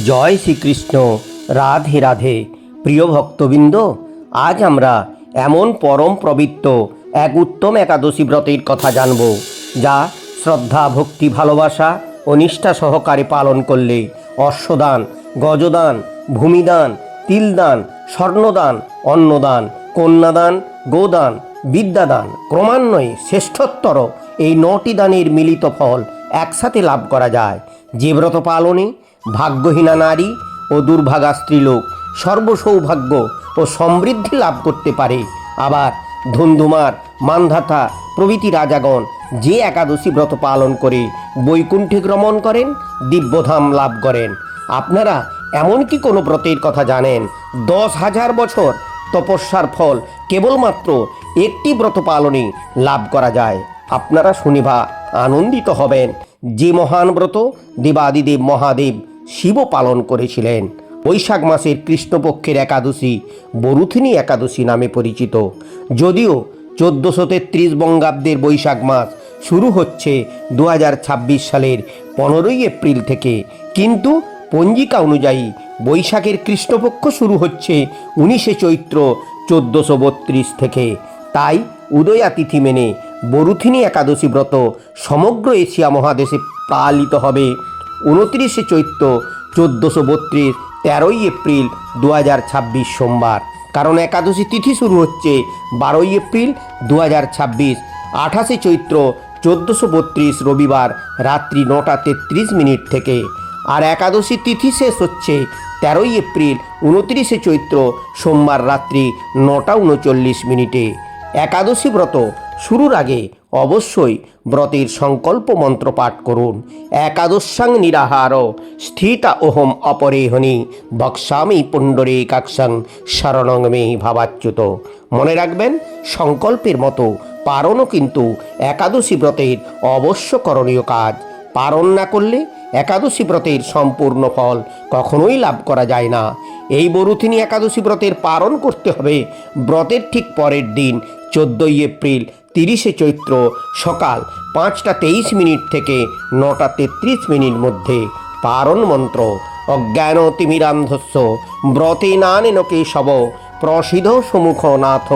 জয় শ্রীকৃষ্ণ। রাধে রাধে। প্রিয় ভক্তবৃন্দ, আজ আমরা এমন পরম পবিত্র এক উত্তম একাদশী ব্রতের কথা জানব, যা শ্রদ্ধা, ভক্তি, ভালোবাসা ও নিষ্ঠা সহকারে পালন করলে অশ্বদান, গজদান, ভূমিদান, তিলদান, স্বর্ণদান, অন্নদান, কন্যাদান, গোদান, বিদ্যাদান ক্রমান্বয়ে শ্রেষ্ঠতর এই 9টি দানের মিলিত ফল একসাথে লাভ করা যায়। যে ব্রত পালনে ভাগ্যহীনা নারী ও দুর্ভাগা স্ত্রীলোক সর্বসৌভাগ্য ও সমৃদ্ধি লাভ করতে পারে। আবার ধুন্ধুমার, মান্ধাতা প্রভৃতি রাজাগণ যে একাদশী ব্রত পালন করে বৈকুণ্ঠে গমন করেন, দিব্যধাম লাভ করেন। আপনারা এমন কি কোনো ব্রতের কথা জানেন 10,000 বছর তপস্যার ফল কেবলমাত্র একটি ব্রত পালনে লাভ করা যায়? আপনারা শুনিবা আনন্দিত হবেন। যে মহান ব্রত দেবাদিদেব মহাদেব শিব পালন করেছিলেন। বৈশাখ মাসের কৃষ্ণপক্ষের একাদশী বরুথিনী একাদশী নামে পরিচিত। যদিও 1433 বঙ্গাব্দের বৈশাখ মাস শুরু হচ্ছে 2026 সালের 15ই এপ্রিল থেকে, কিন্তু পঞ্জিকা অনুযায়ী বৈশাখের কৃষ্ণপক্ষ শুরু হচ্ছে 19শে চৈত্র 1432 থেকে। তাই উদয়া তিথি মেনে বরুথিনী একাদশী ব্রত সমগ্র এশিয়া মহাদেশে পালিত হবে 29শে চৈত্র 1432, 13ই এপ্রিল 2026 সোমবার। কারণ একাদশী তিথি শুরু হচ্ছে 12ই এপ্রিল 2026, 28শে চৈত্র 1432 রবিবার রাত্রি 9:33 থেকে। আর একাদশী তিথি শেষ হচ্ছে 13ই এপ্রিল 29শে চৈত্র সোমবার রাত্রি 9:39। একাদশী ব্রত শুরুর আগে অবশ্যই ব্রতের সংকল্প মন্ত্র পাঠ করুন। একাদশাং নিরাহার স্থিতা ওহম অপরেহনি বক্সামি পুণ্ডরীকাক্ষং শরণং মে ভাবাচ্যুত। মনে রাখবেন, সংকল্পের মতো পারণও কিন্তু একাদশী ব্রতের অবশ্য করণীয় কাজ। পারণ না করলে একাদশী ব্রতের সম্পূর্ণ ফল কখনোই লাভ করা যায় না। এই বরুথিনী একাদশী ব্রতের পারণ করতে হবে ব্রতের ঠিক পরের দিন 14ই এপ্রিল 30শে চৈত্র সকাল 5:23 থেকে 9:33 মধ্যে। পারণ মন্ত্র: অজ্ঞান তিমিরান্ধস্য ব্রতে নানেন কেশব প্রসিদ্ধ সম্মুখ নাথ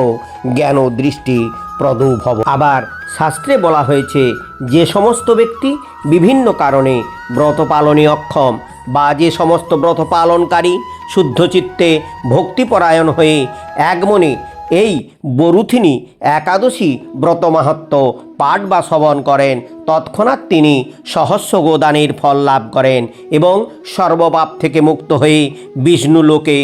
জ্ঞান দৃষ্টি প্রদুভব। আবার শাস্ত্রে বলা হয়েছে, যে সমস্ত ব্যক্তি বিভিন্ন কারণে ব্রত পালনে অক্ষম, বা যে সমস্ত ব্রত পালনকারী শুদ্ধ চিত্তে ভক্তিপরায়ণ হয়ে এক মনে এই বরুথিনী একাদশী ব্রত মাহাত্ম্য পাঠ বা শ্রবণ করেন, তৎক্ষণাৎ তিনি সহস্র গোদানের ফল লাভ করেন এবং সর্বপাপ থেকে মুক্ত হয়ে বিষ্ণু লোকে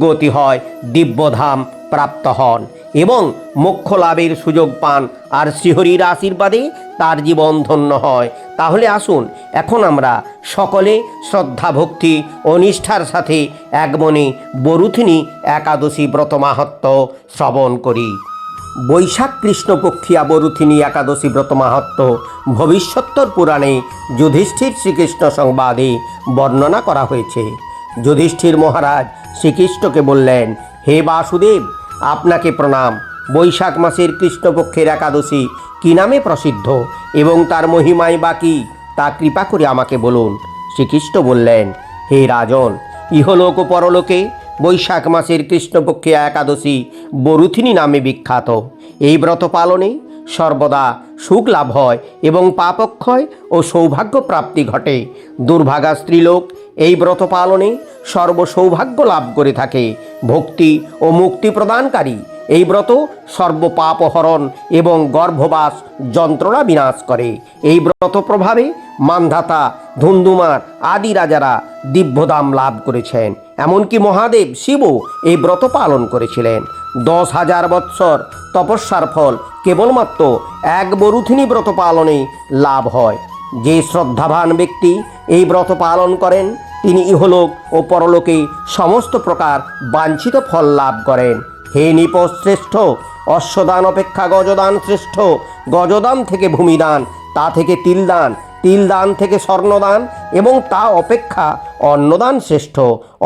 গতি হয়, দিব্যধাম প্রাপ্ত হন এবং মোক্ষ লাভের সুযোগ পান। আর শ্রীহরির আশীর্বাদে তার জীবন ধন্য হয়। তাহলে আসুন এখন আমরা সকলে শ্রদ্ধা, ভক্তি ও নিষ্ঠার সাথে এক মনে বরুথিনী একাদশী ব্রত মাহাত্ম্য শ্রবণ করি। বৈশাখ কৃষ্ণপক্ষিয়া বরুথিনী একাদশী ব্রত মাহাত্ম্য ভবিষ্যত্তর পুরাণে যুধিষ্ঠির শ্রীকৃষ্ণ সংবাদে বর্ণনা করা হয়েছে। যুধিষ্ঠির মহারাজ শ্রীকৃষ্ণকে বললেন, হে বাসুদেব, আপনাকে প্রণাম। বৈশাখ মাসের কৃষ্ণপক্ষের একাদশী কী নামে প্রসিদ্ধ এবং তার মহিমাই বা কী, তা কৃপা করে আমাকে বলুন। শ্রীকৃষ্ণ বললেন, হে রাজন, ইহলোক ও পরলোকে বৈশাখ মাসের কৃষ্ণপক্ষে একাদশী বরুথিনী নামে বিখ্যাত। এই ব্রত পালনে সর্বদা সুখ লাভ হয় এবং পাপক্ষয় ও সৌভাগ্য প্রাপ্তি ঘটে। দুর্ভাগা স্ত্রীলোক এই ব্রত পালনে সর্বসৌভাগ্য লাভ করে থাকে। ভক্তি ও মুক্তি প্রদানকারী এই ব্রত সর্বপাপহরণ এবং গর্ভবাস যন্ত্রণা বিনাশ করে। এই ব্রত প্রভাবে মান্ধাতা, ধুন্ধুমার আদি রাজারা দিব্যধাম লাভ করেছেন। এমনকি মহাদেব শিবও এই ব্রত পালন করেছিলেন। 10,000 বৎসর তপস্যার ফল কেবলমাত্র এক বরুথিনী ব্রত পালনে লাভ হয়। যে শ্রদ্ধাবান ব্যক্তি এই ব্রত পালন করেন, তিনি ইহলোক ও পরলোকে সমস্ত প্রকার বাঞ্ছিত ফল লাভ করেন। হে নৃপ শ্রেষ্ঠ, অশ্বদান অপেক্ষা গজদান শ্রেষ্ঠ। গজদান থেকে ভূমিদান, তা থেকে তিলদান, তিলদান থেকে স্বর্ণদান এবং তা অপেক্ষা অন্নদান শ্রেষ্ঠ।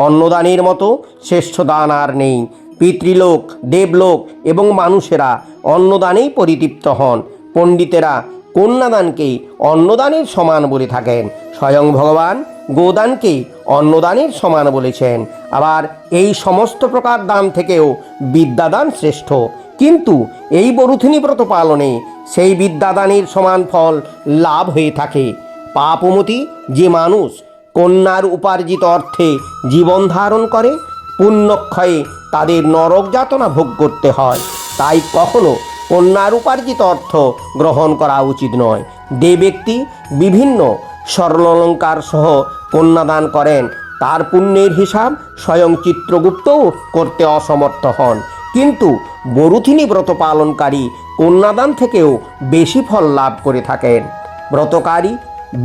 অন্নদানের মতো শ্রেষ্ঠ দান আর নেই। পিতৃলোক, দেবলোক এবং মানুষেরা অন্নদানেই পরিতৃপ্ত হন। পণ্ডিতেরা কন্যাদানকেই অন্নদানের সমান বলে থাকেন। স্বয়ং ভগবান গোদানকে অন্নদানের সমান বলেছেন। আবার এই সমস্ত প্রকার দান থেকেও বিদ্যাদান শ্রেষ্ঠ। কিন্তু এই বরুথিনী ব্রত পালনে সেই বিদ্যাদানের সমান ফল লাভ হয়ে থাকে। পাপমতি যে মানুষ কন্যার উপার্জিত অর্থে জীবন ধারণ করে, পুণ্যক্ষয়ে তাদের নরক যাতনা ভোগ করতে হয়। তাই কখনো কন্যার উপার্জিত অর্থ গ্রহণ করা উচিত নয়। যে ব্যক্তি বিভিন্ন স্বর্ণালঙ্কার সহ কন্যাদান করেন, তার পুণ্যের হিসাব স্বয়ং চিত্রগুপ্তও করতে অসমর্থ হন। কিন্তু বরুথিনী ব্রত পালনকারী কন্যাদান থেকেও বেশি ফল লাভ করে থাকেন। ব্রতকারী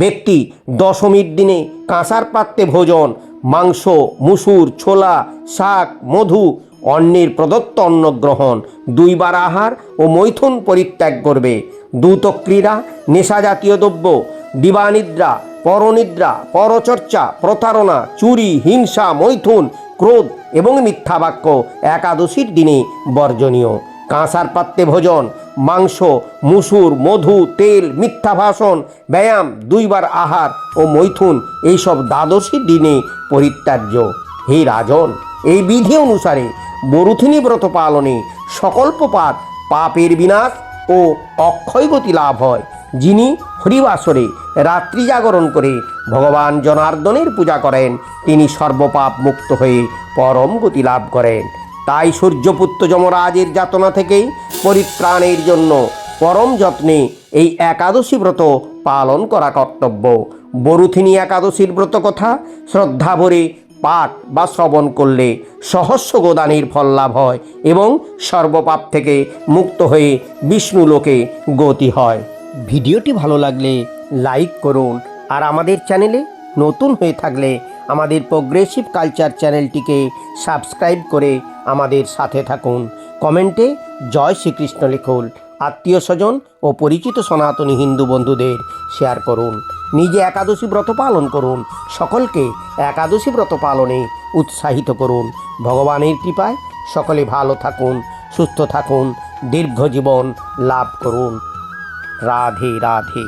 ব্যক্তি দশমীর দিনে কাঁসার পাত্রে ভোজন, মাংস, মুসুর, ছোলা, শাক, মধু, অন্যের প্রদত্ত অন্ন গ্রহণ, 2 বার আহার ও মৈথুন পরিত্যাগ করবে। দ্রুতক্রীড়া, নেশাজাতীয় দ্রব্য, দিবানিদ্রা, পরনিদ্রা, পরচর্চা, প্রতারণা, চুরি, হিংসা, মৈথুন, ক্রোধ এবং মিথ্যা বাক্য একাদশীর দিনে বর্জনীয়। কাঁসার পাত্রে ভোজন, মাংস, মুসুর, মধু, তেল, মিথ্যা ভাষণ, ব্যায়াম, 2 বার আহার ও মৈথুন এইসব দ্বাদশীর দিনে পরিত্যাজ্য। হে রাজন, এই বিধি অনুসারে বরুথিনী ব্রত পালনে সকল প্রকার পাপের বিনাশ ও অক্ষয়গতি লাভ হয়। যিনি হরিবাসরে রাত্রি জাগরণ করে ভগবান জনার্দনের পূজা করেন, তিনি সর্বপাপ মুক্ত হয়ে পরম গতি লাভ করেন। তাই সূর্যপুত্র যমরাজের যাতনা থেকেই পরিত্রাণের জন্য পরম যত্নে এই একাদশী ব্রত পালন করা কর্তব্য। বরুথিনী একাদশীর ব্রত কথা শ্রদ্ধা ভরে পাঠ বা শ্রবণ করলে সহস্র গোদানের ফল লাভ হয় এবং সর্বপাপ থেকে মুক্ত হয়ে বিষ্ণু লোকে গতি হয়। ভিডিওটি ভালো লাগলে লাইক করুন, আর আমাদের চ্যানেলে নতুন হয়ে থাকলে আমাদের প্রোগ্রেসিভ কালচার চ্যানেলটিকে সাবস্ক্রাইব করে আমাদের সাথে থাকুন। কমেন্টে জয় শ্রীকৃষ্ণ লিখুন। আত্মীয় স্বজন ও পরিচিত সনাতনী হিন্দু বন্ধুদের শেয়ার করুন। নিজে একাদশী ব্রত পালন করুন। সকলকে একাদশী ব্রত পালনে উৎসাহিত করুন। ভগবানের কৃপায় সকলে ভালো থাকুন, সুস্থ থাকুন, দীর্ঘ জীবন লাভ করুন। রাধে রাধে।